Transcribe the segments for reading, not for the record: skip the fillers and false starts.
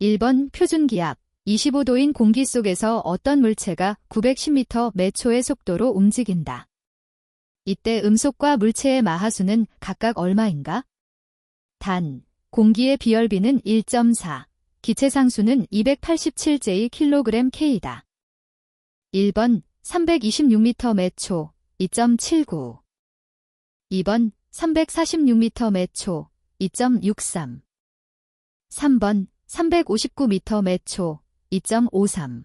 1번 표준기압. 25도인 공기 속에서 어떤 물체가 910m 매 초의 속도로 움직인다. 이때 음속과 물체의 마하수는 각각 얼마인가? 단, 공기의 비열비는 1.4, 기체 상수는 287j/kgK다. 1번 326m 매 초, 2.79. 2번 346m 매 초, 2.63. 3번 359m 매 초, 2.53.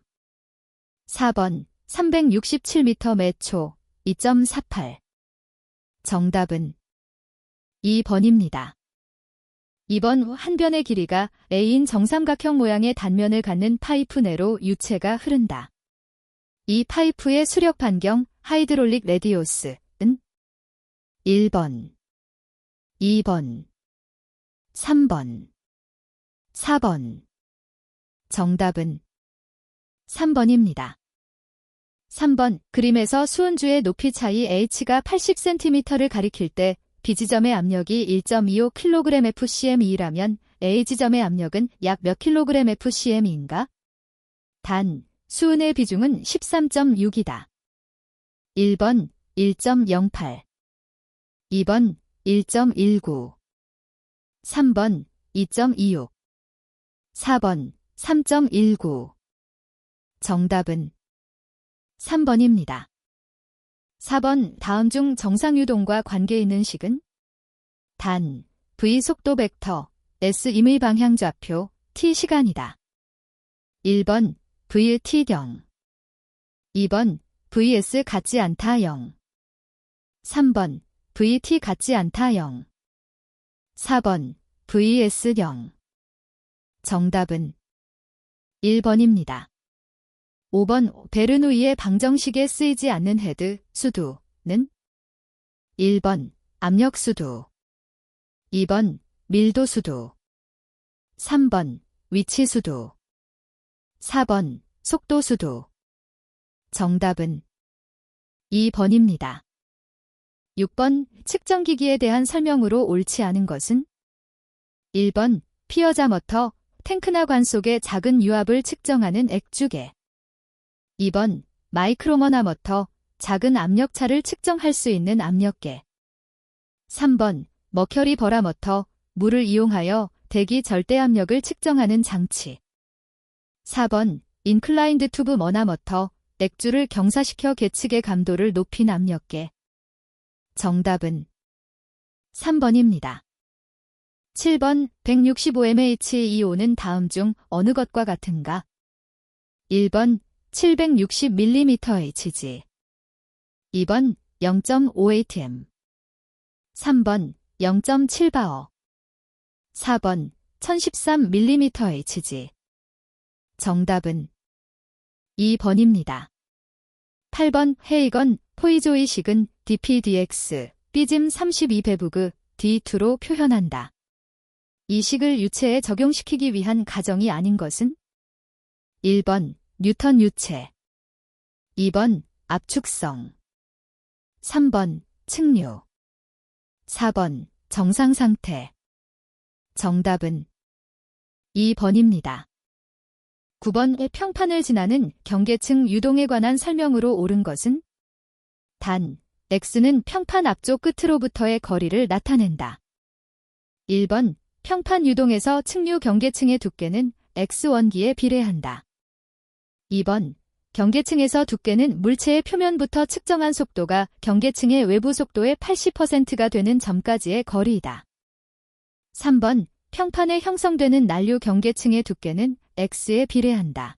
4번 367m 매 초, 2.48. 정답은 2번입니다. 2번 한 변의 길이가 a인 정삼각형 모양의 단면을 갖는 파이프 내로 유체가 흐른다. 이 파이프의 수력 반경 하이드롤릭 레디오스는 1번, 2번, 3번, 4번. 정답은 3번입니다. 3번 그림에서 수은주의 높이 차이 h가 80cm를 가리킬 때 B지점의 압력이 1.25kgfcm이라면 A지점의 압력은 약 몇 kgfcm인가? 단, 수은의 비중은 13.6이다. 1번 1.08, 2번 1.19, 3번 2.26, 4번 3.19. 정답은 3번입니다. 4번 다음 중 정상유동과 관계 있는 식은? 단, v 속도 벡터, s 임의 방향 좌표, t 시간이다. 1번 v t경, 2번 vs 같지 않다 0, 3번 vt 같지 않다 0, 4번 vs경. 정답은 1번입니다. 5번 베르누이의 방정식에 쓰이지 않는 헤드, 수두는 1번 압력 수두, 2번 밀도 수두, 3번 위치 수두, 4번 속도 수두. 정답은 2번입니다. 6번 측정기기에 대한 설명으로 옳지 않은 것은? 1번 피어자 머터, 탱크나 관 속의 작은 유압을 측정하는 액주계. 2번 마이크로머나 머터, 작은 압력차를 측정할 수 있는 압력계. 3번 머큐리 버라 머터, 물을 이용하여 대기 절대압력을 측정하는 장치. 4번 인클라인드 투브 머나 머터, 액주를 경사시켜 계측의 감도를 높인 압력계. 정답은 3번입니다. 7번 165mH2O는 다음 중 어느 것과 같은가? 1번 760mmHg, 2번 0.58m, 3번 0.7bar, 4번 1013mmHg. 정답은 2번입니다. 8번 헤이건 포이조이식은 dpdx, 삐짐 32배부그 d2로 표현한다. 이 식을 유체에 적용시키기 위한 가정이 아닌 것은? 1번 뉴턴 유체, 2번 압축성, 3번 측류, 4번 정상상태. 정답은 2번입니다. 9번의 평판을 지나는 경계층 유동에 관한 설명으로 옳은 것은? 단, x는 평판 앞쪽 끝으로부터의 거리를 나타낸다. 1번 평판 유동에서 측류 경계층의 두께는 x1기에 비례한다. 2번 경계층에서 두께는 물체의 표면부터 측정한 속도가 경계층의 외부 속도의 80%가 되는 점까지의 거리이다. 3번 평판에 형성되는 난류 경계층의 두께는 x에 비례한다.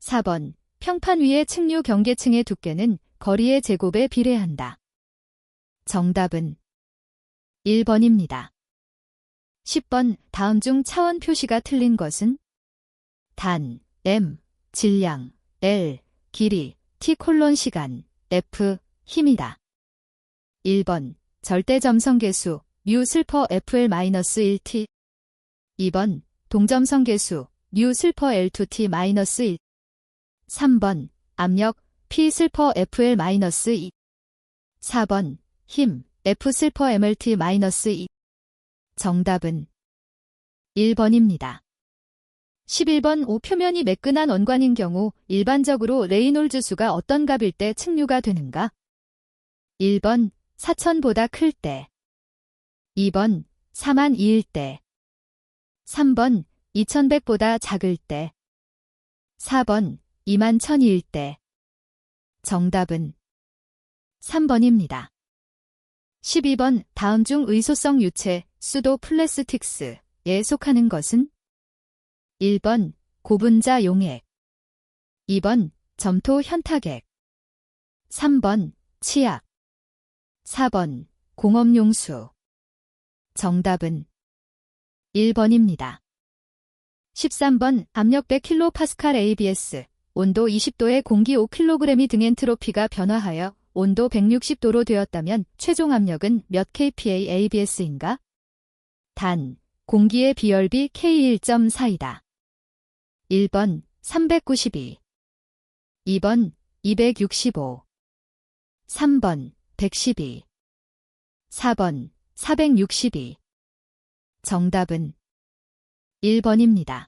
4번 평판 위의 측류 경계층의 두께는 거리의 제곱에 비례한다. 정답은 1번입니다. 10번 다음 중 차원 표시가 틀린 것은? 단, m, 질량, l, 길이, t 콜론 시간, f, 힘이다. 1번 절대점성계수, μ 슬퍼 fl-1t, 2번 동점성계수, μ 슬퍼 l2t-1, 3번 압력, p 슬퍼 fl-2, 4번 힘, f 슬퍼 mlt-2. 정답은 1번입니다. 11번 표면이 매끈한 원관인 경우 일반적으로 레이놀즈 수가 어떤 값일 때 측류가 되는가? 1번 4000보다 클 때, 2번 42000일 때, 3번 2100보다 작을 때, 4번 21000일 때. 정답은 3번입니다. 12번 다음 중 의소성 유체 수도 플라스틱스에 속하는 것은? 1번 고분자 용액, 2번 점토 현타액, 3번 치약, 4번 공업용수. 정답은 1번입니다. 13번 압력 100kPa ABS, 온도 20도에 공기 5kg이 등 엔트로피가 변화하여 온도 160도로 되었다면 최종 압력은 몇 kPa ABS인가? 단, 공기의 비열비 K 1.4이다. 1번 392, 2번 265, 3번 112, 4번 462. 정답은 1번입니다.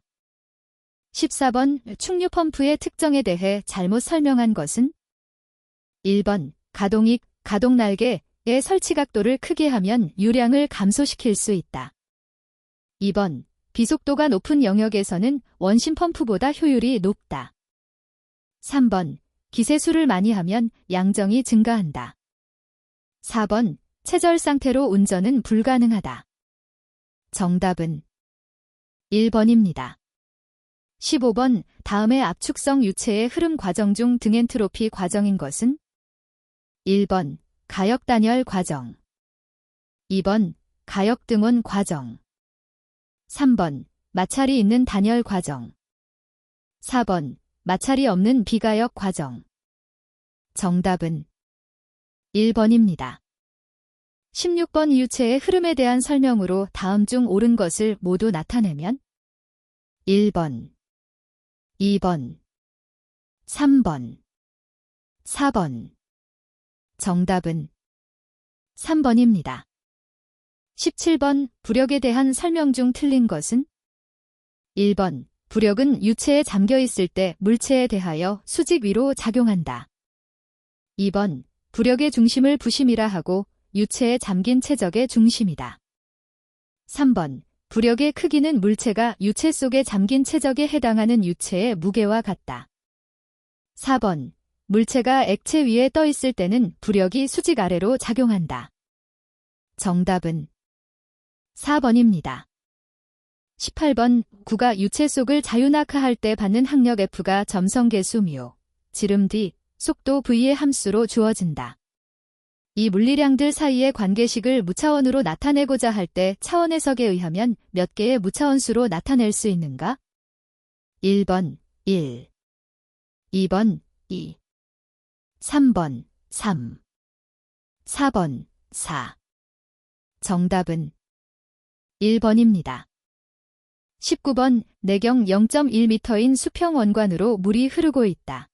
14번 충류 펌프의 특정에 대해 잘못 설명한 것은? 1번 가동익, 가동날개의 설치 각도를 크게 하면 유량을 감소시킬 수 있다. 2번 비속도가 높은 영역에서는 원심 펌프보다 효율이 높다. 3번 기세수를 많이 하면 양정이 증가한다. 4번 체절 상태로 운전은 불가능하다. 정답은 1번입니다. 15번 다음의 압축성 유체의 흐름 과정 중 등 엔트로피 과정인 것은? 1번 가역 단열 과정, 2번 가역 등원 과정, 3번 마찰이 있는 단열 과정, 4번 마찰이 없는 비가역 과정. 정답은 1번입니다. 16번 유체의 흐름에 대한 설명으로 다음 중 옳은 것을 모두 나타내면? 1번, 2번, 3번, 4번. 정답은 3번입니다. 17번 부력에 대한 설명 중 틀린 것은? 1번 부력은 유체에 잠겨 있을 때 물체에 대하여 수직 위로 작용한다. 2번 부력의 중심을 부심이라 하고 유체에 잠긴 체적의 중심이다. 3번 부력의 크기는 물체가 유체 속에 잠긴 체적에 해당하는 유체의 무게와 같다. 4번 물체가 액체 위에 떠 있을 때는 부력이 수직 아래로 작용한다. 정답은 4번입니다. 18번 구가 유체 속을 자유낙하할 때 받는 항력 F가 점성계수 μ, 지름 D, 속도 V의 함수로 주어진다. 이 물리량들 사이의 관계식을 무차원으로 나타내고자 할 때 차원 해석에 의하면 몇 개의 무차원수로 나타낼 수 있는가? 1번 1, 2번 2, 3번 3, 4번 4. 정답은 1번입니다. 19번 내경 0.1m인 수평 원관으로 물이 흐르고 있다.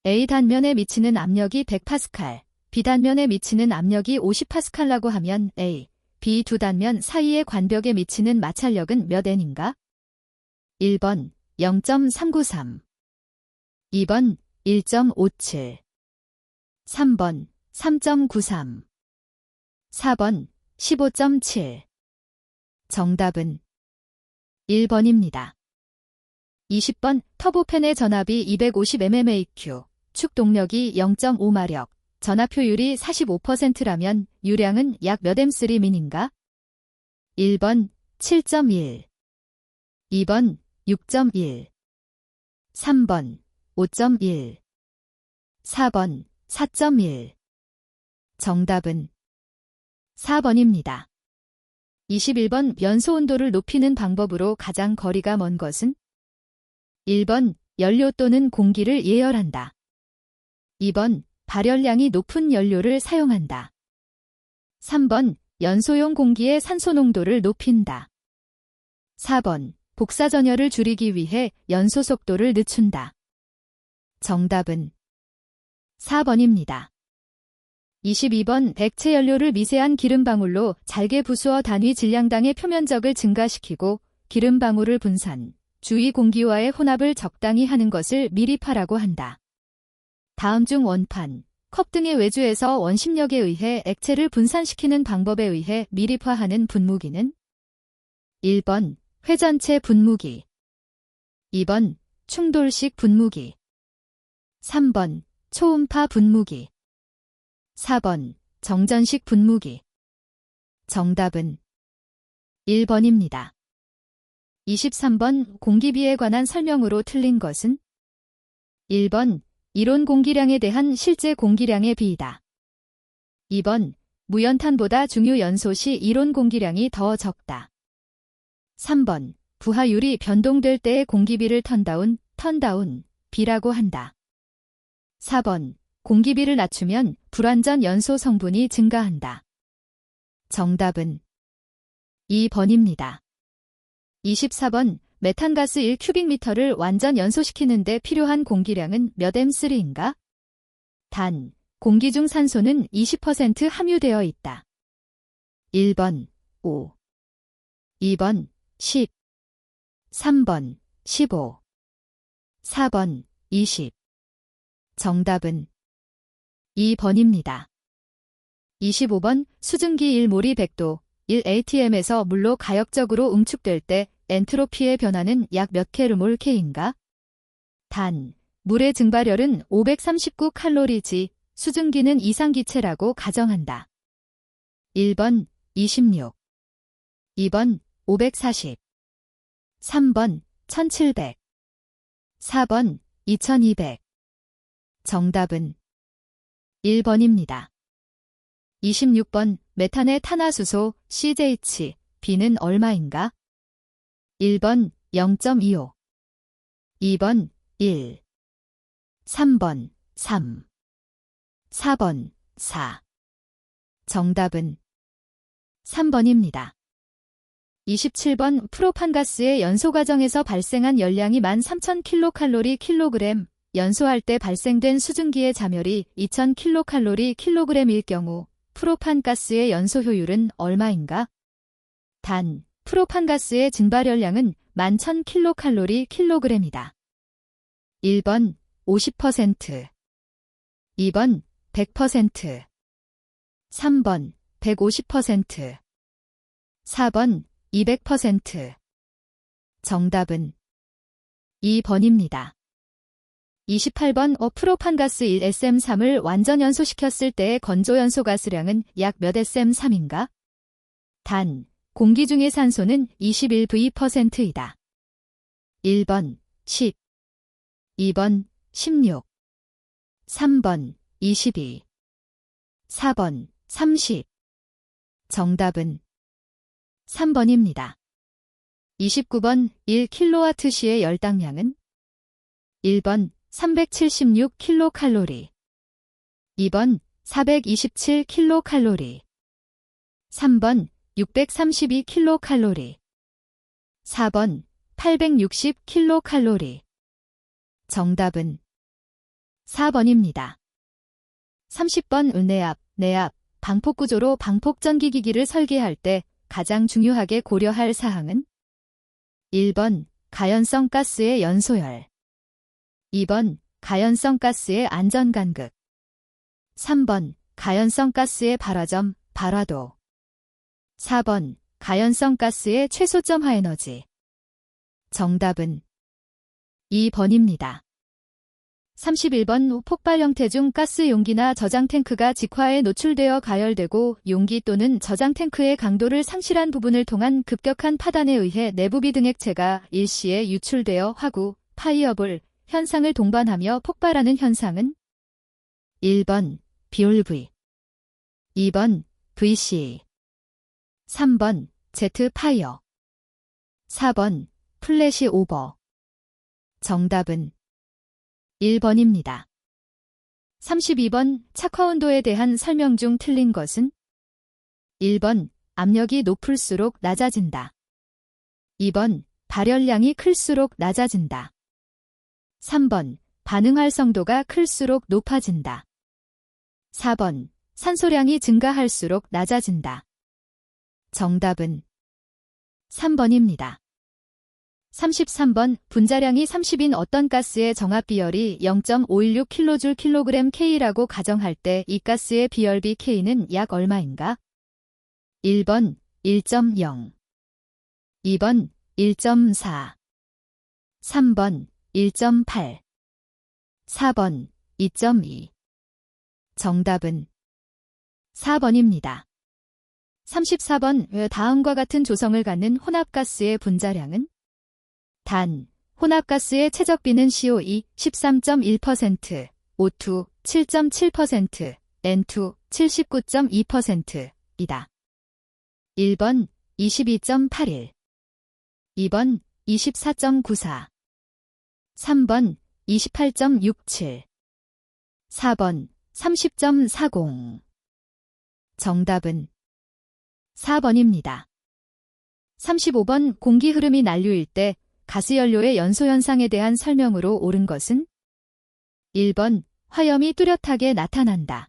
A 단면에 미치는 압력이 100파스칼, B 단면에 미치는 압력이 50파스칼라고 하면 A, B 두 단면 사이의 관벽에 미치는 마찰력은 몇 N인가? 1번 0.393, 2번 1.57, 3번 3.93, 4번 15.7. 정답은 1번입니다. 20번 터보팬의 전압이 250mmaq, 축 동력이 0.5마력, 전압 효율이 45%라면 유량은 약 몇 M3민인가? 1번 7.1, 2번 6.1, 3번 5.1, 4번 4.1. 정답은 4번입니다. 21번 연소 온도를 높이는 방법으로 가장 거리가 먼 것은? 1번 연료 또는 공기를 예열한다. 2번 발열량이 높은 연료를 사용한다. 3번 연소용 공기의 산소 농도를 높인다. 4번 복사전열을 줄이기 위해 연소 속도를 늦춘다. 정답은 4번입니다. 22번 액체 연료를 미세한 기름방울로 잘게 부수어 단위 질량당의 표면적을 증가시키고 기름방울을 분산, 주위 공기와의 혼합을 적당히 하는 것을 미립하라고 한다. 다음 중 원판, 컵 등의 외주에서 원심력에 의해 액체를 분산시키는 방법에 의해 미립화하는 분무기는 1번 회전체 분무기, 2번 충돌식 분무기, 3번 초음파 분무기, 4번 정전식 분무기. 정답은 1번입니다. 23번 공기비에 관한 설명으로 틀린 것은 1번 이론 공기량에 대한 실제 공기량의 비이다. 2번 무연탄보다 중유 연소 시 이론 공기량이 더 적다. 3번 부하율이 변동될 때의 공기비를 턴다운 비라고 한다. 4번 공기비를 낮추면 불완전 연소 성분이 증가한다. 정답은 2번입니다. 24번 메탄가스 1큐빅미터를 완전 연소시키는 데 필요한 공기량은 몇 M3인가? 단, 공기 중 산소는 20% 함유되어 있다. 1번 5, 2번 10, 3번 15, 4번 20. 정답은 2번입니다. 25번 수증기 1몰이 100도 1atm에서 물로 가역적으로 응축될 때 엔트로피의 변화는 약 몇 킬로몰 K인가? 단, 물의 증발열은 539칼로리지, 수증기는 이상기체라고 가정한다. 1번 26, 2번 540, 3번 1700, 4번 2200. 정답은 1번입니다. 26번 메탄의 탄화수소 CJH, B는 얼마인가? 1번 0.25, 2번 1, 3번 3, 4번 4. 정답은 3번입니다. 27번 프로판가스의 연소 과정에서 발생한 열량이 13,000kcal 킬로그램, 연소할 때 발생된 수증기의 자멸이 2,000kcal 킬로그램일 경우 프로판가스의 연소 효율은 얼마인가? 단, 프로판가스의 증발열량은 11,000kcal 킬로그램이다. 1번 50%, 2번 100%, 3번 150%, 4번 200%. 정답은 2번입니다. 28번 프로판가스 1SM3을 완전 연소시켰을 때의 건조 연소 가스량은 약 몇 SM3인가? 단, 공기 중의 산소는 21%이다. 1번 10, 2번 16, 3번 22, 4번 30. 정답은 3번입니다. 29번 1kWh의 열당량은 1번 376kcal, 2번 427kcal, 3번 632kcal, 4번 860kcal. 정답은 4번입니다. 30번 내압, 방폭 구조로 방폭 전기기기를 설계할 때 가장 중요하게 고려할 사항은 1번 가연성 가스의 연소열, 2번 가연성 가스의 안전간극, 3번 가연성 가스의 발화점, 발화도, 4번 가연성 가스의 최소점 하에너지. 정답은 2번입니다. 31번 폭발 형태 중 가스 용기나 저장 탱크가 직화에 노출되어 가열되고 용기 또는 저장 탱크의 강도를 상실한 부분을 통한 급격한 파단에 의해 내부 비등액체가 일시에 유출되어 화구, 파이어볼 현상을 동반하며 폭발하는 현상은 1번 BOLV, 2번 VC, 3번 제트파이어, 4번 플래시 오버. 정답은 1번입니다. 32번 착화온도에 대한 설명 중 틀린 것은 1번 압력이 높을수록 낮아진다. 2번 발열량이 클수록 낮아진다. 3번 반응 활성도가 클수록 높아진다. 4번 산소량이 증가할수록 낮아진다. 정답은 3번입니다. 33번 분자량이 30인 어떤 가스의 정합 비열이 0.516kJ K라고 가정할 때 이 가스의 비열비 K는 약 얼마인가? 1번 1.0 2번 1.4 3번 1.8 4번 2.2 정답은 4번입니다. 34번 다음과 같은 조성을 갖는 혼합가스의 분자량은? 단, 혼합가스의 최적비는 CO2 13.1%, O2 7.7%, N2 79.2%이다. 1번 22.81 2번 24.94 3번 28.67 4번 30.40 정답은 4번입니다. 35번 공기 흐름이 난류일 때 가스연료의 연소 현상에 대한 설명으로 옳은 것은? 1번 화염이 뚜렷하게 나타난다.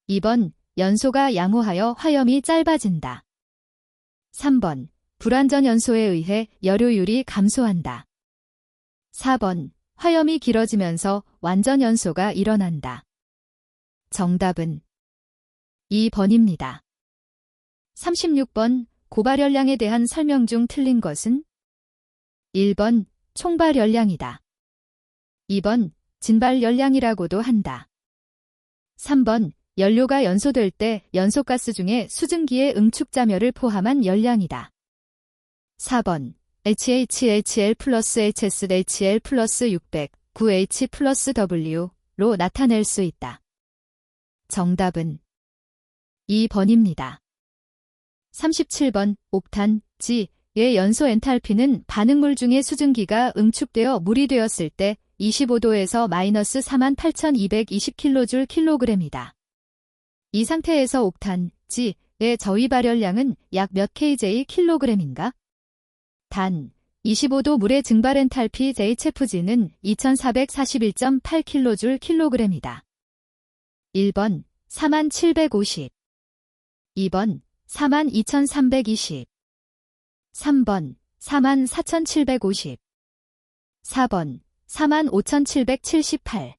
2번 연소가 양호하여 화염이 짧아진다. 3번 불완전 연소에 의해 열효율이 감소한다. 4번 화염이 길어지면서 완전 연소가 일어난다. 정답은 2번입니다. 36번 고발열량에 대한 설명 중 틀린 것은? 1번 총발열량이다. 2번 진발열량이라고도 한다. 3번 연료가 연소될 때 연소가스 중에 수증기의 응축자멸을 포함한 열량이다. 4번 HHL 플러스 HSHL 플러스 600, 9H 플러스 W로 나타낼 수 있다. 정답은 2번입니다. 37번 옥탄, G의 연소 엔탈피는 반응물 중에 수증기가 응축되어 물이 되었을 때 25도에서 마이너스 48,220kJ/kg이다. 이 상태에서 옥탄, G의 저위 발열량은 약 몇 kJ/kg인가? 단, 25도 물의 증발 엔탈피 HFG는 2441.8kJ/kg이다. 1번 4750 2번 42,320 3번 44,750 4번 45,778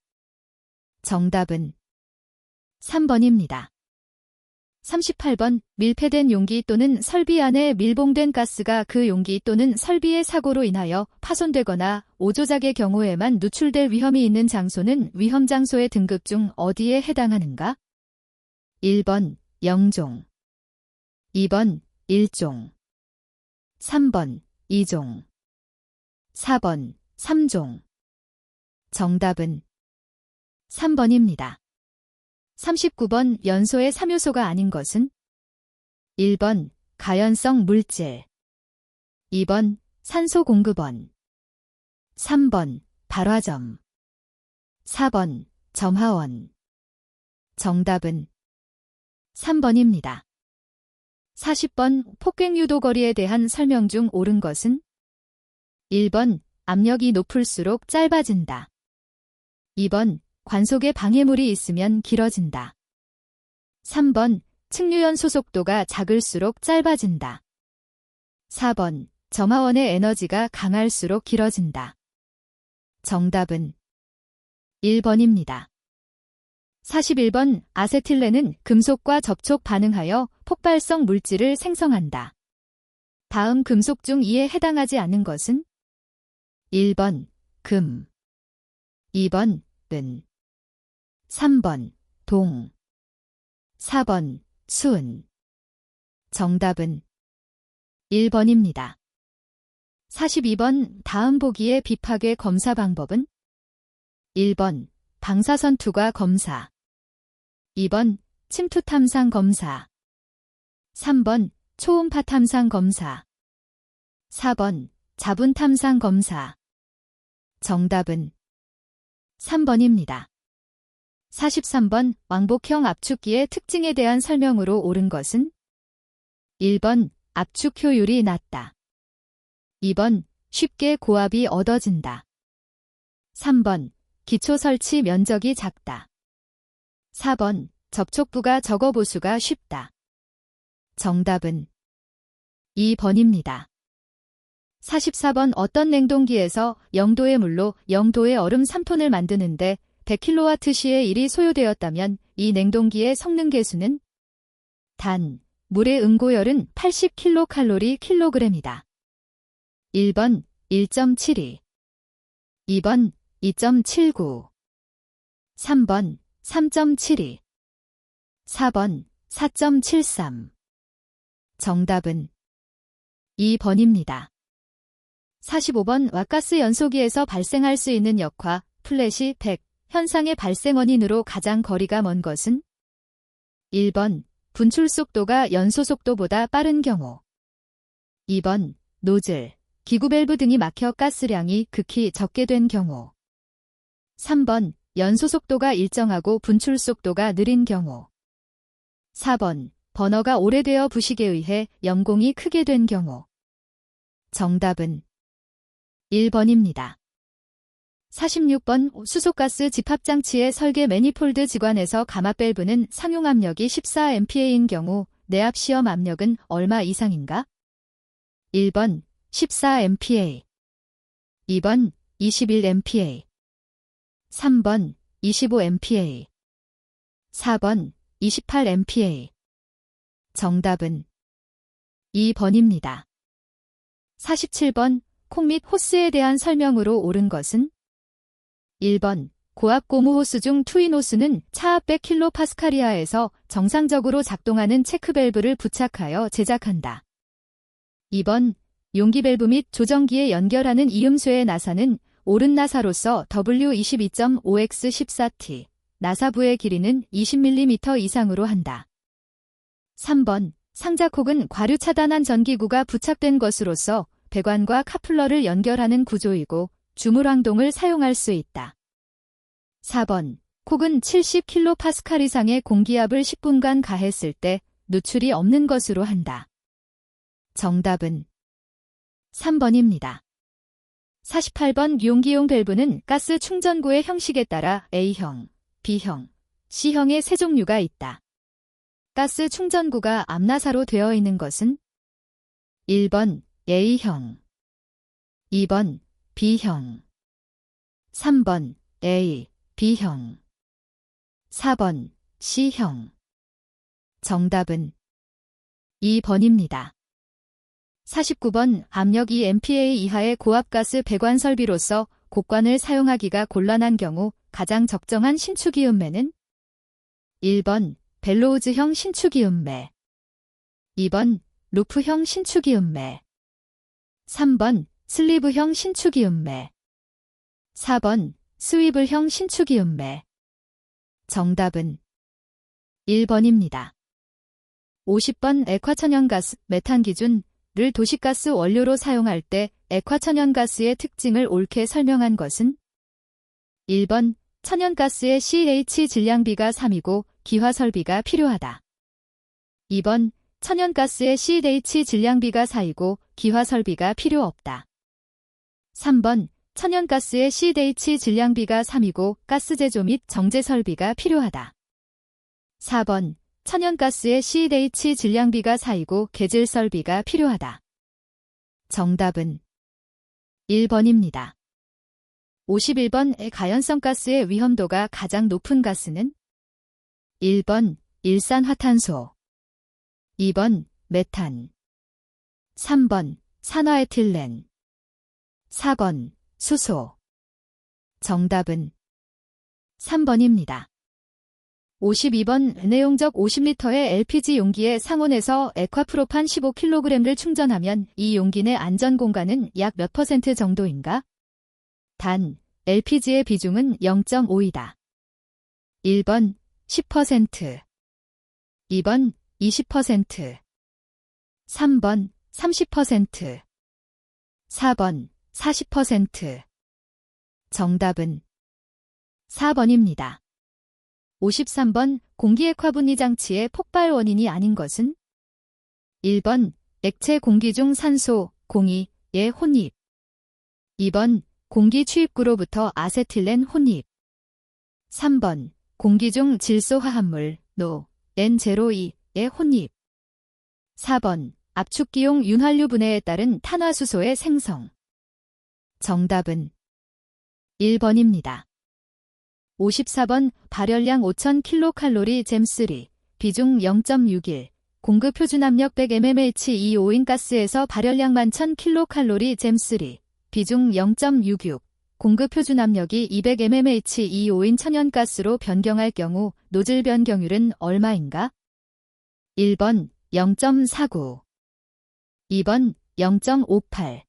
정답은 3번입니다. 38번 밀폐된 용기 또는 설비 안에 밀봉된 가스가 그 용기 또는 설비의 사고로 인하여 파손되거나 오조작의 경우에만 누출될 위험이 있는 장소는 위험 장소의 등급 중 어디에 해당하는가? 1번 0종 2번 1종 3번 2종 4번 3종 정답은 3번입니다. 39번 연소의 3요소가 아닌 것은? 1번 가연성 물질 2번 산소 공급원 3번 발화점 4번 점화원 정답은 3번입니다. 40번 폭객 유도 거리에 대한 설명 중 옳은 것은? 1번 압력이 높을수록 짧아진다. 2번 관속에 방해물이 있으면 길어진다. 3번 측류연소 속도가 작을수록 짧아진다. 4번 점화원의 에너지가 강할수록 길어진다. 정답은 1번입니다. 41번 아세틸렌은 금속과 접촉 반응하여 폭발성 물질을 생성한다. 다음 금속 중 이에 해당하지 않는 것은? 1번 금 2번 은 3번 동 4번 순 정답은 1번입니다. 42번 다음 보기의 비파괴 검사 방법은? 1번 방사선 투과 검사 2번 침투 탐상 검사 3번 초음파 탐상 검사 4번 자분 탐상 검사 정답은 3번입니다. 43번 왕복형 압축기의 특징에 대한 설명으로 옳은 것은? 1번 압축 효율이 낮다. 2번 쉽게 고압이 얻어진다. 3번 기초 설치 면적이 작다. 4번 접촉부가 적어 보수가 쉽다. 정답은 2번입니다. 44번 어떤 냉동기에서 0도의 물로 0도의 얼음 3톤을 만드는데 100kWh의 일이 소요되었다면 이 냉동기의 성능 계수는? 단, 물의 응고열은 80kcal 킬로그램이다. 1번 1.72, 2번 2.79, 3번 3.72, 4번 4.73. 정답은 2번입니다. 45번 왁가스 연소기에서 발생할 수 있는 역화, 플래시, 100, 현상의 발생 원인으로 가장 거리가 먼 것은? 1번 분출 속도가 연소 속도보다 빠른 경우. 2번 노즐, 기구 밸브 등이 막혀 가스량이 극히 적게 된 경우. 3번 연소 속도가 일정하고 분출 속도가 느린 경우. 4번 버너가 오래되어 부식에 의해 염공이 크게 된 경우. 정답은 1번입니다. 46번 수소가스 집합장치의 설계 매니폴드 지관에서 가마 밸브는 상용 압력이 14MPa인 경우 내압 시험 압력은 얼마 이상인가? 1번 14MPa, 2번 21MPa, 3번 25MPa, 4번 28MPa. 정답은 2번입니다. 47번 콕 및 호스에 대한 설명으로 옳은 것은? 1번 고압 고무 호스 중 트윈 호스는 차압 100kPa 이하에서 정상적으로 작동하는 체크 밸브를 부착하여 제작한다. 2번 용기 밸브 및 조정기에 연결하는 이음쇠의 나사는 오른 나사로서 W22.5x14T, 나사부의 길이는 20mm 이상으로 한다. 3번 상자콕은 과류 차단한 전기구가 부착된 것으로서 배관과 카플러를 연결하는 구조이고 주물항동을 사용할 수 있다. 4번 콕은 70kPa 이상의 공기압을 10분간 가했을 때 누출이 없는 것으로 한다. 정답은 3번입니다. 48번 용기용 밸브는 가스 충전구의 형식에 따라 A형, B형, C형의 세 종류가 있다. 가스 충전구가 앞나사로 되어 있는 것은? 1번 A형, 2번 B형, 3번 A, B형, 4번 C형. 정답은 2번입니다. 49번 압력 2MPa 이하의 고압가스 배관 설비로서 곡관을 사용하기가 곤란한 경우 가장 적정한 신축이음매는? 1번 벨로우즈형 신축이음매, 2번 루프형 신축이음매, 3번 슬리브형 신축이음매, 4번 스위블형 신축이음매. 정답은 1번입니다. 50번 액화천연가스, 메탄 기준을 도시가스 원료로 사용할 때 액화천연가스의 특징을 옳게 설명한 것은? 1번 천연가스의 CH 질량비가 3이고 기화설비가 필요하다. 2번 천연가스의 CH 질량비가 4이고 기화설비가 필요 없다. 3번 천연가스의 CH 질량비가 3이고 가스제조 및 정제설비가 필요하다. 4번 천연가스의 CH 질량비가 4이고 계질설비가 필요하다. 정답은 1번입니다. 51번 가연성 가스의 위험도가 가장 높은 가스는? 1번 일산화탄소, 2번 메탄, 3번 산화에틸렌, 4번 수소. 정답은 3번입니다. 52번 내용적 50리터의 LPG 용기에 상온에서 액화프로판 15kg를 충전하면 이 용기 내 안전공간은 약 몇 % 정도인가? 단, LPG의 비중은 0.5이다. 1번 10%, 2번 20%, 3번 30%, 4번 40%. 정답은 4번입니다. 53번 공기액화분리 장치의 폭발 원인이 아닌 것은? 1번 액체 공기 중 산소, 공이의 혼입, 2번 공기 추입구로부터 아세틸렌 혼입, 3번 공기 중 질소화합물, 노, N02의 혼입, 4번 압축기용 윤활유 분해에 따른 탄화수소의 생성. 정답은 1번입니다. 54번 발열량 5000kcal 잼3, 비중 0.61, 공급 표준 압력 100mmHg 5인 가스에서 발열량 11000kcal 잼3, 비중 0.66, 공급 표준 압력이 200mmHg 5인 천연가스로 변경할 경우 노즐 변경율은 얼마인가? 1번 0.49, 2번 0.58,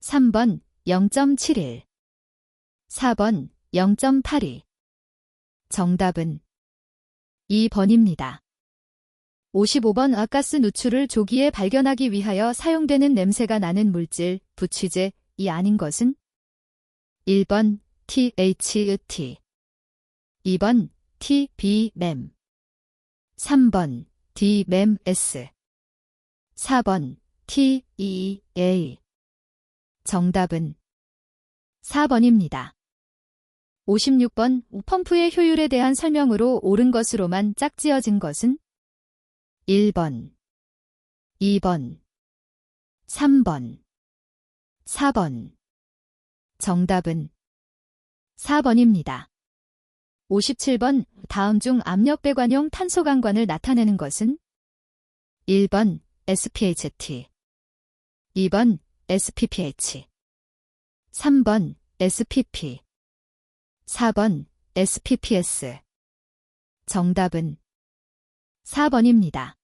3번 0.71, 4번 0.82. 정답은 2번입니다. 55번 가스 누출을 조기에 발견하기 위하여 사용되는 냄새가 나는 물질, 부취제, 이 아닌 것은? 1번 THT, 2번 TBMEM, 3번 DMS, 4번 TEA. 정답은 4번입니다. 56번 펌프의 효율에 대한 설명으로 옳은 것으로만 짝지어진 것은? 1번, 2번, 3번, 4번. 정답은 4번입니다. 57번 다음 중 압력 배관용 탄소 강관을 나타내는 것은? 1번 SPHT, 2번 SPPH, 3번 SPP, 4번 SPPS. 정답은 4번입니다.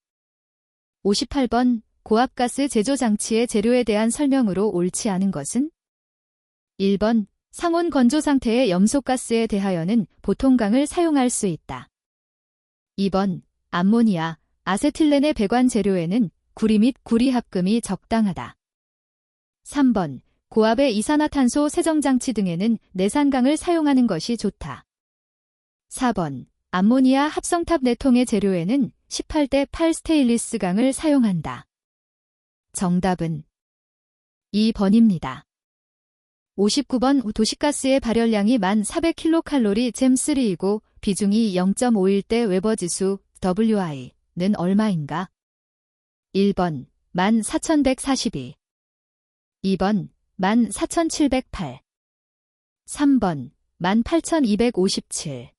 58번 고압가스 제조 장치의 재료에 대한 설명으로 옳지 않은 것은? 1번 상온 건조 상태의 염소가스에 대하여는 보통강을 사용할 수 있다. 2번 암모니아, 아세틸렌의 배관 재료에는 구리 및 구리 합금이 적당하다. 3번 고압의 이산화탄소 세정장치 등에는 내산강을 사용하는 것이 좋다. 4번 암모니아 합성탑 내통의 재료에는 18대8 스테인리스강을 사용한다. 정답은 2번입니다. 59번 도시가스의 발열량이 1400kcal 잼3이고 비중이 0.51대 웨버지수 WI는 얼마인가? 1번 14142, 2번 14708, 3번 18257,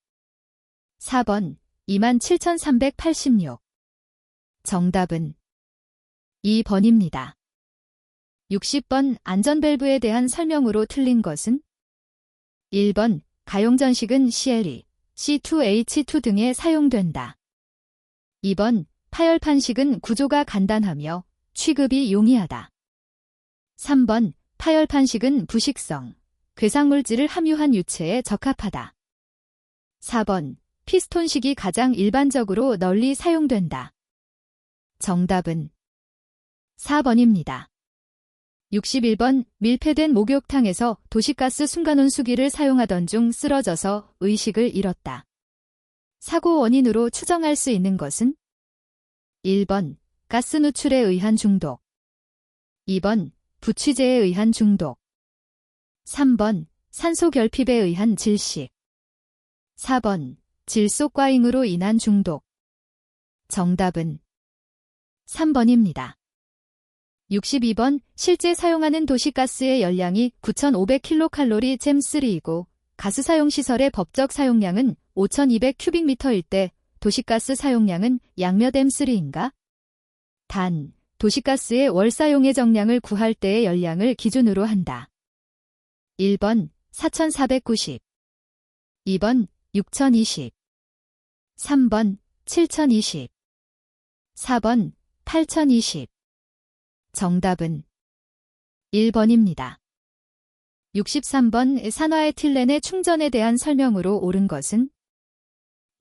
4번 27386. 정답은 2번입니다. 60번 안전밸브에 대한 설명으로 틀린 것은? 1번 가용전식은 CLE, C2H2 등에 사용된다. 2번 파열판식은 구조가 간단하며 취급이 용이하다. 3번 파열판식은 부식성, 괴상물질을 함유한 유체에 적합하다. 4번 피스톤식이 가장 일반적으로 널리 사용된다. 정답은 4번입니다. 61번 밀폐된 목욕탕에서 도시가스 순간온수기를 사용하던 중 쓰러져서 의식을 잃었다. 사고 원인으로 추정할 수 있는 것은? 1번 가스 누출에 의한 중독, 2번 부취제에 의한 중독, 3번 산소 결핍에 의한 질식, 4번 질소과잉으로 인한 중독. 정답은 3번입니다. 62번 실제 사용하는 도시가스의 열량이 9500kcal 잼3이고 가스 사용시설의 법적 사용량은 5200큐빅미터일 때 도시가스 사용량은 약 몇 M3인가? 단, 도시가스의 월 사용의 정량을 구할 때의 열량을 기준으로 한다. 1번 4490, 2번 6020, 3번 7020, 4번 8020. 정답은 1번입니다. 63번 산화에틸렌의 충전에 대한 설명으로 옳은 것은?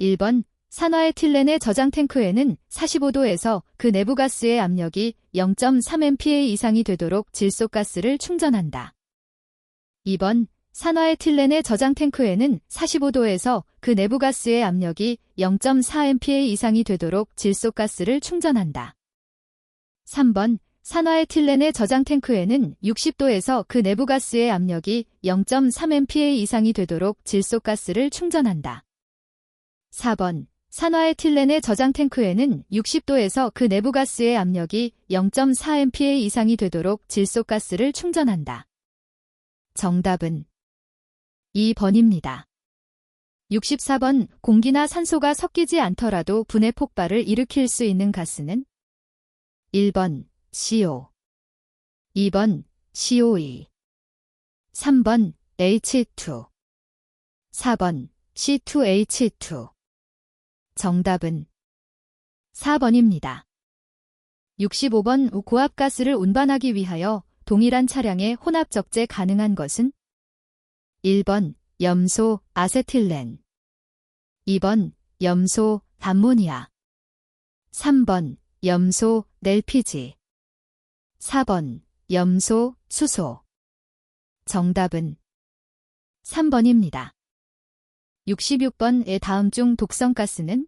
1번 산화에틸렌의 저장 탱크에는 45도에서 그 내부 가스의 압력이 0.3MPa 이상이 되도록 질소가스를 충전한다. 2번 산화에틸렌의 저장 탱크에는 45도에서 그 내부 가스의 압력이 0.4MPa 이상이 되도록 질소가스를 충전한다. 3번 산화에틸렌의 저장 탱크에는 60도에서 그 내부 가스의 압력이 0.3MPa 이상이 되도록 질소가스를 충전한다. 4번 산화에틸렌의 저장 탱크에는 60도에서 그 내부 가스의 압력이 0.4mpa 이상이 되도록 질소가스를 충전한다. 정답은 2번입니다. 64번 공기나 산소가 섞이지 않더라도 분해 폭발을 일으킬 수 있는 가스는 1번 CO, 2번 COE, 3번 H2, 4번 C2H2. 정답은 4번입니다. 65번 고압가스를 운반하기 위하여 동일한 차량에 혼합 적재 가능한 것은 1번 염소 아세틸렌, 2번 염소 암모니아, 3번 염소 LPG, 4번 염소 수소. 정답은 3번입니다. 66번의 다음 중 독성가스는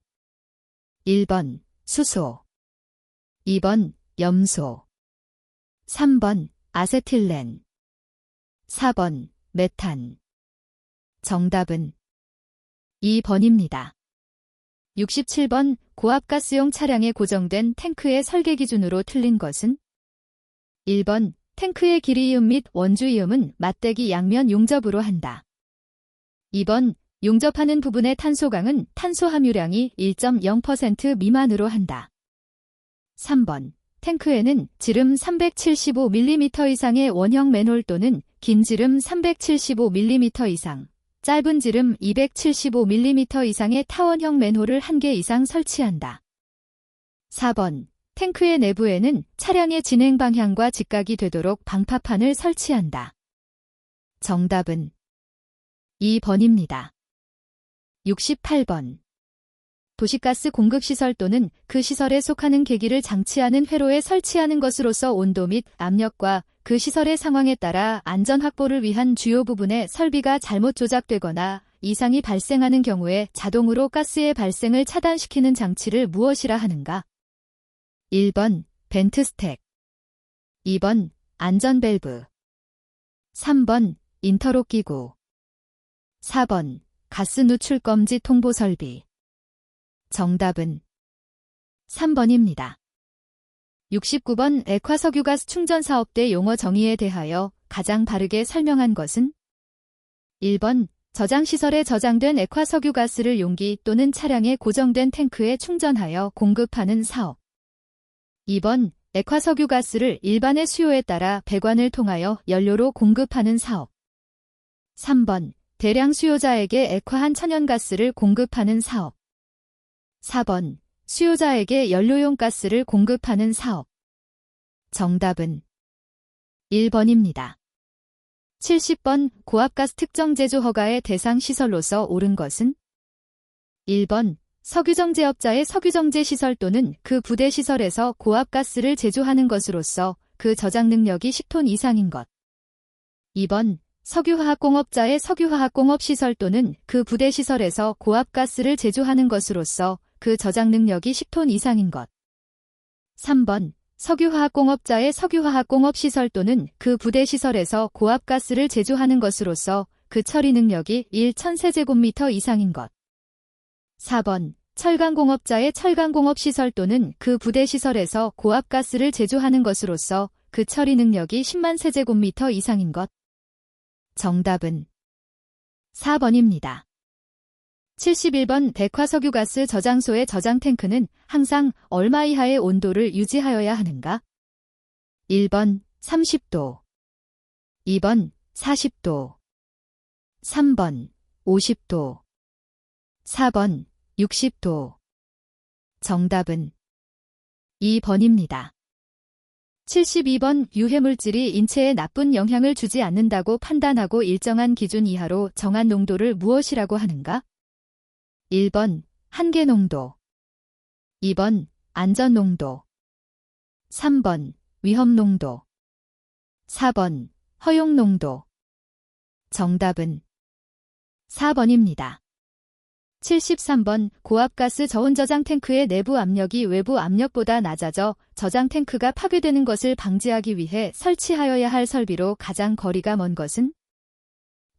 1번 수소, 2번 염소, 3번 아세틸렌, 4번 메탄. 정답은 2번입니다. 67번 고압가스용 차량에 고정된 탱크의 설계 기준으로 틀린 것은 1번 탱크의 길이이음 및 원주이음은 맞대기 양면 용접으로 한다. 2번 용접하는 부분의 탄소강은 탄소 함유량이 1.0% 미만으로 한다. 3번 탱크에는 지름 375mm 이상의 원형 맨홀 또는 긴 지름 375mm 이상, 짧은 지름 275mm 이상의 타원형 맨홀을 1개 이상 설치한다. 4번 탱크의 내부에는 차량의 진행 방향과 직각이 되도록 방파판을 설치한다. 정답은 2번입니다. 68번 도시가스 공급시설 또는 그 시설에 속하는 계기를 장치하는 회로에 설치하는 것으로서 온도 및 압력과 그 시설의 상황에 따라 안전 확보를 위한 주요 부분의 설비가 잘못 조작되거나 이상이 발생하는 경우에 자동으로 가스의 발생을 차단시키는 장치를 무엇이라 하는가? 1번 벤트 스택, 2번 안전 밸브, 3번 인터록 기구, 4번 가스 누출 검지 통보 설비. 정답은 3번입니다. 69번 액화석유가스 충전사업대 용어 정의에 대하여 가장 바르게 설명한 것은 1번 저장시설에 저장된 액화석유가스를 용기 또는 차량에 고정된 탱크에 충전하여 공급하는 사업. 2번 액화석유가스를 일반의 수요에 따라 배관을 통하여 연료로 공급하는 사업. 3번 대량 수요자에게 액화한 천연가스를 공급하는 사업. 4번 수요자에게 연료용 가스를 공급하는 사업. 정답은 1번입니다. 70번 고압가스 특정 제조 허가의 대상 시설로서 옳은 것은 1번 석유정제업자의 석유정제 시설 또는 그 부대 시설에서 고압가스를 제조하는 것으로서 그 저장 능력이 10톤 이상인 것. 2번 석유화학공업자의 석유화학공업 시설 또는 그 부대 시설에서 고압가스를 제조하는 것으로서 그 저장 능력이 10톤 이상인 것. 3번 석유화학공업자의 석유화학공업 시설 또는 그 부대 시설에서 고압가스를 제조하는 것으로서 그 처리 능력이 1,000세제곱미터 이상인 것. 4번 철강공업자의 철강공업 시설 또는 그 부대 시설에서 고압가스를 제조하는 것으로서 그 처리 능력이 10만 세제곱미터 이상인 것. 정답은 4번입니다. 71번 백화석유가스 저장소의 저장 탱크는 항상 얼마 이하의 온도를 유지하여야 하는가? 1번 30도, 2번 40도, 3번 50도, 4번 60도. 정답은 2번입니다. 72번 유해물질이 인체에 나쁜 영향을 주지 않는다고 판단하고 일정한 기준 이하로 정한 농도를 무엇이라고 하는가? 1번 한계 농도, 2번 안전 농도, 3번 위험 농도, 4번 허용 농도. 정답은 4번입니다. 73번 고압가스 저온저장 탱크의 내부 압력이 외부 압력보다 낮아져 저장 탱크가 파괴되는 것을 방지하기 위해 설치하여야 할 설비로 가장 거리가 먼 것은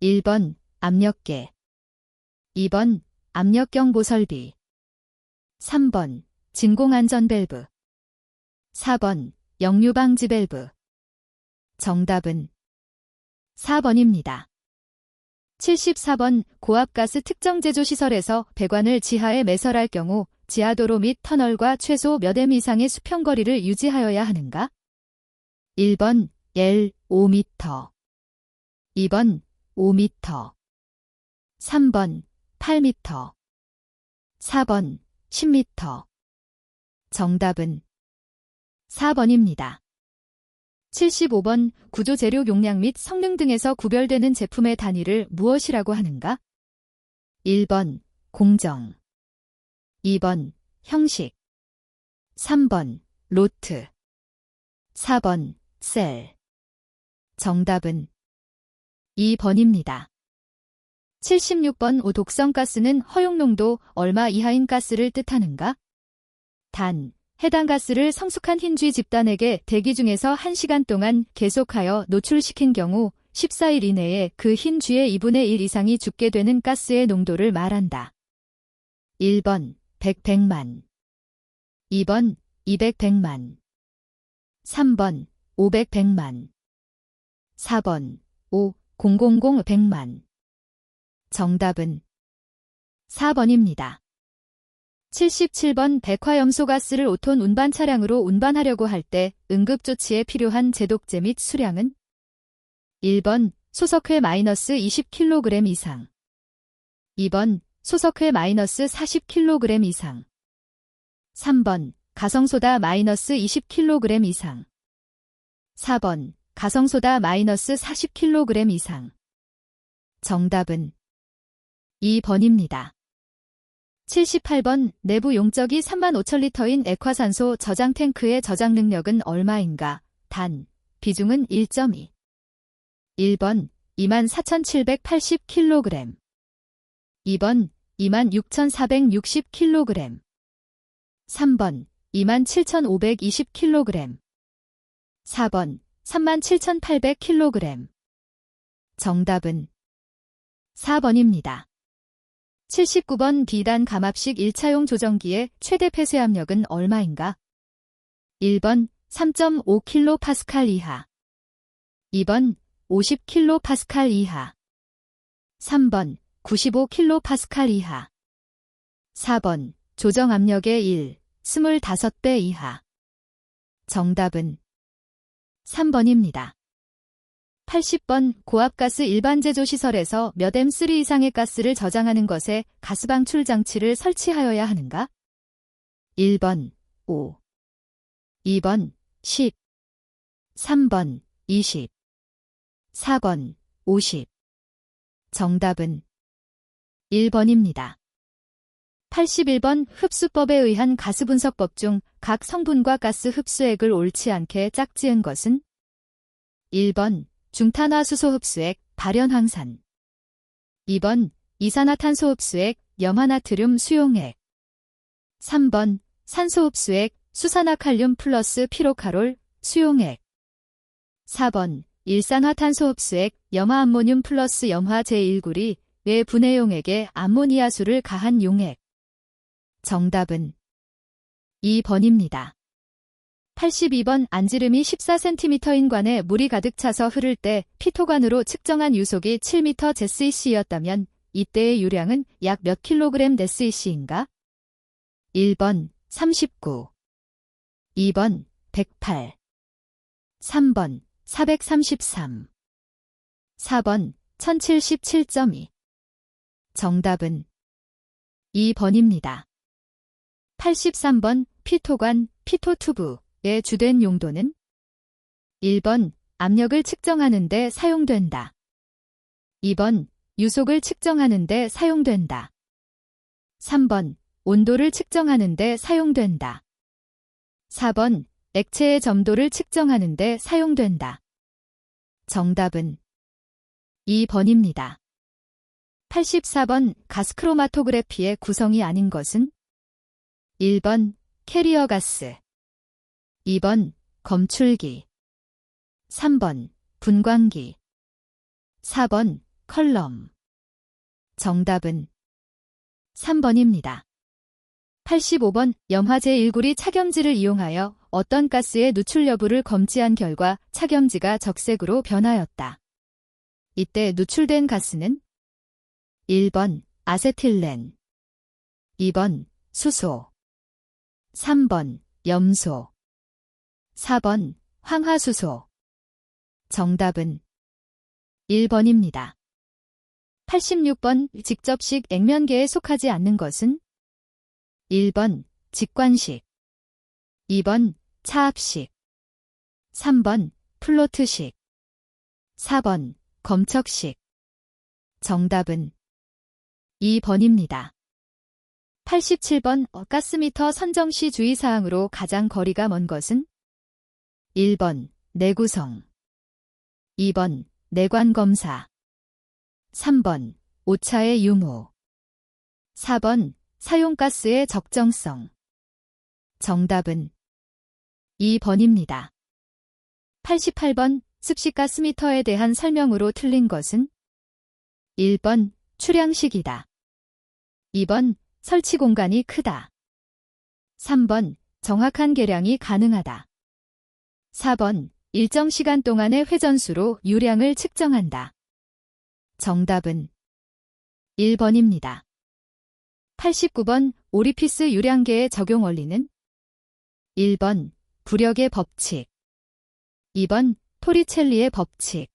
1번 압력계, 2번 압력경보 설비, 3번 진공안전 밸브. 4번 역류방지 밸브. 정답은 4번입니다. 74번 고압가스 특정 제조 시설에서 배관을 지하에 매설할 경우 지하도로 및 터널과 최소 몇 m 이상의 수평거리를 유지하여야 하는가? 1번 L 5m. 2번 5m. 3번 8m. 4번 10m. 정답은 4번입니다. 75번 구조 재료 용량 및 성능 등에서 구별되는 제품의 단위를 무엇이라고 하는가? 1번 공정. 2번 형식. 3번 로트. 4번 셀. 정답은 2번입니다. 76번 오독성가스는 허용농도 얼마 이하인 가스를 뜻하는가? 단, 해당 가스를 성숙한 흰쥐 집단에게 대기 중에서 1시간 동안 계속하여 노출시킨 경우 14일 이내에 그 흰쥐의 2분의 1 이상이 죽게 되는 가스의 농도를 말한다. 1번 100만. 2번 200만. 3번 500만. 4번 5,000,100만. 정답은 4번입니다. 77번 백화염소가스를 5톤 운반 차량으로 운반하려고 할 때 응급조치에 필요한 제독제 및 수량은? 1번 소석회 마이너스 20kg 이상. 2번 소석회 마이너스 40kg 이상. 3번 가성소다 마이너스 20kg 이상. 4번 가성소다 마이너스 40kg 이상. 정답은 2번입니다. 78번 내부 용적이 35,000리터인 액화산소 저장 탱크의 저장 능력은 얼마인가? 단, 비중은 1.2. 1번 24,780kg. 2번 26,460kg. 3번 27,520kg. 4번 37,800kg. 정답은 4번입니다. 79번 비단 감압식 1차용 조정기의 최대 폐쇄압력은 얼마인가? 1번 3.5kPa 이하. 2번 50kPa 이하. 3번 95kPa 이하. 4번 조정 압력의 1, 25배 이하. 정답은 3번입니다. 80번 고압가스 일반 제조 시설에서 몇 M3 이상의 가스를 저장하는 것에 가스방출 장치를 설치하여야 하는가? 1번 5. 2번 10. 3번 20. 4번 50. 정답은 1번입니다. 81번 흡수법에 의한 가스 분석법 중 각 성분과 가스 흡수액을 옳지 않게 짝지은 것은? 1번 중탄화수소 흡수액 발연황산. 2번 이산화탄소 흡수액 염화나트륨 수용액. 3번 산소 흡수액 수산화칼륨 플러스 피로카롤 수용액. 4번 일산화탄소 흡수액 염화암모늄 플러스 염화 제1구리 외 분해용액에 암모니아수를 가한 용액. 정답은 2번입니다. 82번 안지름이 14cm인 관에 물이 가득 차서 흐를 때 피토관으로 측정한 유속이 7m 제스이씨였다면 이때의 유량은 약 몇 kg 데스이씨인가? 1번 39. 2번 108. 3번 433. 4번 1077.2. 정답은 2번입니다. 83번 피토관, 피토투브의 주된 용도는? 1번 압력을 측정하는 데 사용된다. 2번 유속을 측정하는 데 사용된다. 3번 온도를 측정하는 데 사용된다. 4번 액체의 점도를 측정하는 데 사용된다. 정답은 2번입니다. 84번 가스크로마토그래피의 구성이 아닌 것은? 1번 캐리어 가스. 2번 검출기. 3번 분광기. 4번 컬럼. 정답은 3번입니다. 85번 염화제 1구리 착염지를 이용하여 어떤 가스의 누출 여부를 검지한 결과 착염지가 적색으로 변하였다. 이때 누출된 가스는 1번 아세틸렌, 2번 수소, 3번 염소, 4번 황화수소. 정답은 1번입니다. 86번 직접식 액면계에 속하지 않는 것은 1번 직관식, 2번 차압식, 3번 플로트식, 4번 검척식. 정답은 2번입니다. 87번 가스미터 선정 시 주의사항으로 가장 거리가 먼 것은 1번 내구성, 2번 내관검사, 3번 오차의 유무, 4번 사용가스의 적정성. 정답은 2번입니다. 88번 습식가스미터에 대한 설명으로 틀린 것은 1번 출량식이다. 2번 설치 공간이 크다. 3번 정확한 계량이 가능하다. 4번 일정 시간 동안의 회전수로 유량을 측정한다. 정답은 1번입니다. 89번 오리피스 유량계의 적용 원리는 1번 부력의 법칙, 2번 토리첼리의 법칙,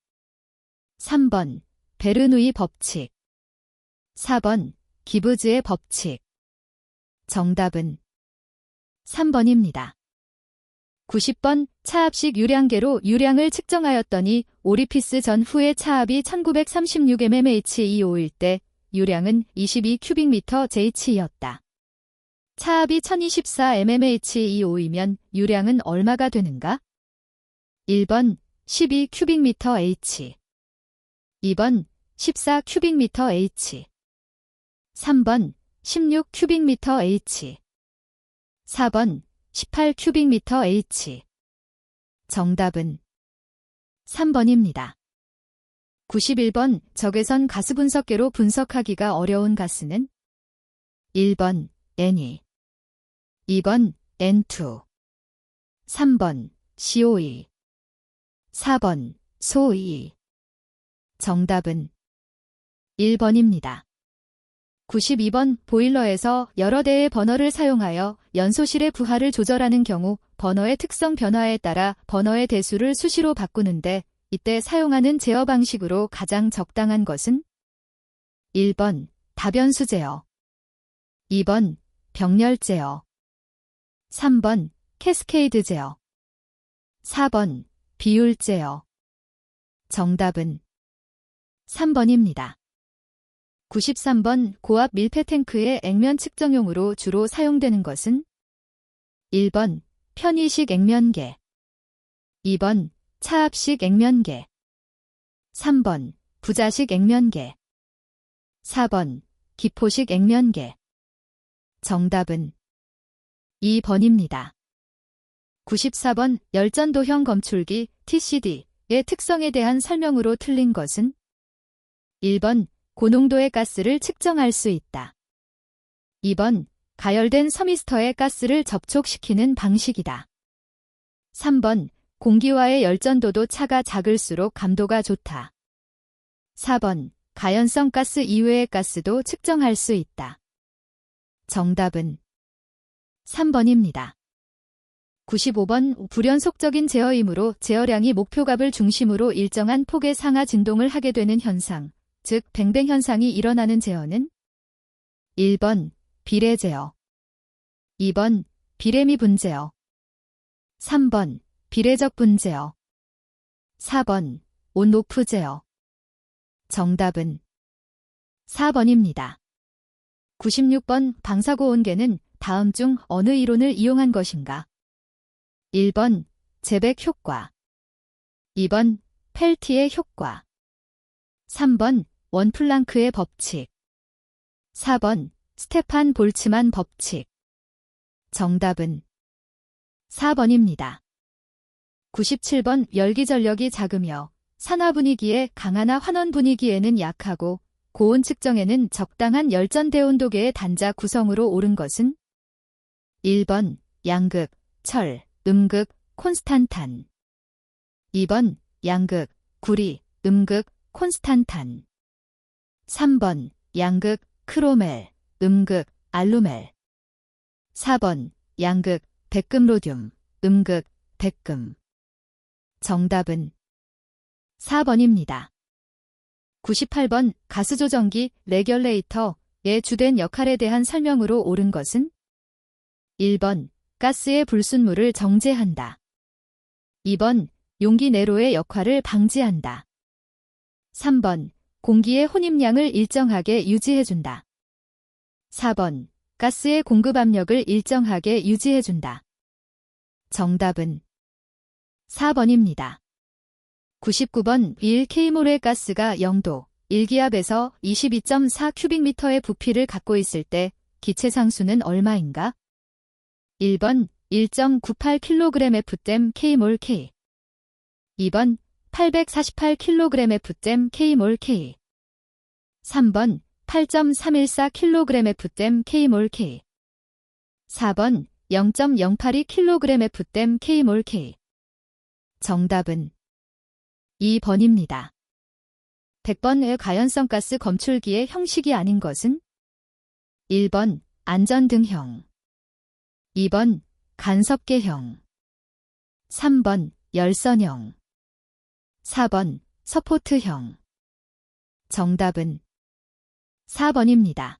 3번 베르누이 법칙, 4번 기브즈의 법칙. 정답은 3번입니다. 90번 차압식 유량계로 유량을 측정하였더니 오리피스 전후의 차압이 1936mmHg2O일 때 유량은 22큐빅미터/J이었다. 차압이 1024mmHg2O이면 유량은 얼마가 되는가? 1번 12큐빅미터/H, 2번 14큐빅미터/H, 3번 16큐빅미터/H, 4번 18큐빅미터/H. 정답은 3번입니다. 91번 적외선 가스 분석계로 분석하기가 어려운 가스는 1번 Ne, 2번 N2, 3번 CO2, 4번 So2. 정답은 1번입니다. 92번 보일러에서 여러 대의 버너를 사용하여 연소실의 부하를 조절하는 경우 버너의 특성 변화에 따라 버너의 대수를 수시로 바꾸는데 이때 사용하는 제어 방식으로 가장 적당한 것은 1번 다변수 제어, 2번 병렬 제어, 3번 캐스케이드 제어, 4번 비율 제어. 정답은 3번입니다. 93번 고압 밀폐탱크의 액면 측정용으로 주로 사용되는 것은 1번 편의식 액면계, 2번 차압식 액면계, 3번 부자식 액면계, 4번 기포식 액면계. 정답은 2번입니다. 94번 열전도형 검출기 TCD의 특성에 대한 설명으로 틀린 것은 1번 고농도의 가스를 측정할 수 있다. 2번 가열된 서미스터에 가스를 접촉시키는 방식이다. 3번 공기와의 열전도도 차가 작을수록 감도가 좋다. 4번 가연성 가스 이외의 가스도 측정할 수 있다. 정답은 3번입니다. 95번 불연속적인 제어이므로 제어량이 목표값을 중심으로 일정한 폭의 상하 진동을 하게 되는 현상, 즉 뱅뱅 현상이 일어나는 제어는 1번 비례 제어, 2번 비례미 분제어, 3번 비례적 분제어, 4번 온오프 제어. 정답은 4번입니다. 96번 방사고 온계는 다음 중 어느 이론을 이용한 것인가? 1번 제백 효과, 2번 펠티의 효과, 3번 원플랑크의 법칙, 4번 스테판 볼츠만 법칙. 정답은 4번입니다. 97번 열기전력이 작으며 산화 분위기에 강하나 환원 분위기에는 약하고 고온 측정에는 적당한 열전 대온도계의 단자 구성으로 옳은 것은 1번 양극, 철, 음극, 콘스탄탄. 2번 양극, 구리, 음극, 콘스탄탄. 3번 양극, 크로멜, 음극, 알루멜. 4번 양극, 백금로듐, 음극, 백금. 정답은 4번입니다. 98번 가스조정기 레귤레이터의 주된 역할에 대한 설명으로 옳은 것은? 1번 가스의 불순물을 정제한다. 2번 용기 내로의 역할을 방지한다. 3번 공기의 혼입량을 일정하게 유지해준다. 4번 가스의 공급 압력을 일정하게 유지해준다. 정답은 4번입니다. 99번 1K몰의 가스가 0도 1기압에서 22.4 큐빅미터의 부피를 갖고 있을 때 기체 상수는 얼마인가? 1번 1.98kg F댐 K몰 K. 2번 848kg F댐 K몰 K. 3번 8.314kg F댐 K몰 K. 4번 0.082kg F댐 K몰 K. 정답은 2번입니다. 100번의 가연성 가스 검출기의 형식이 아닌 것은? 1번 안전등형. 2번 간섭계형. 3번 열선형. 4번 서포트형. 정답은 4번입니다.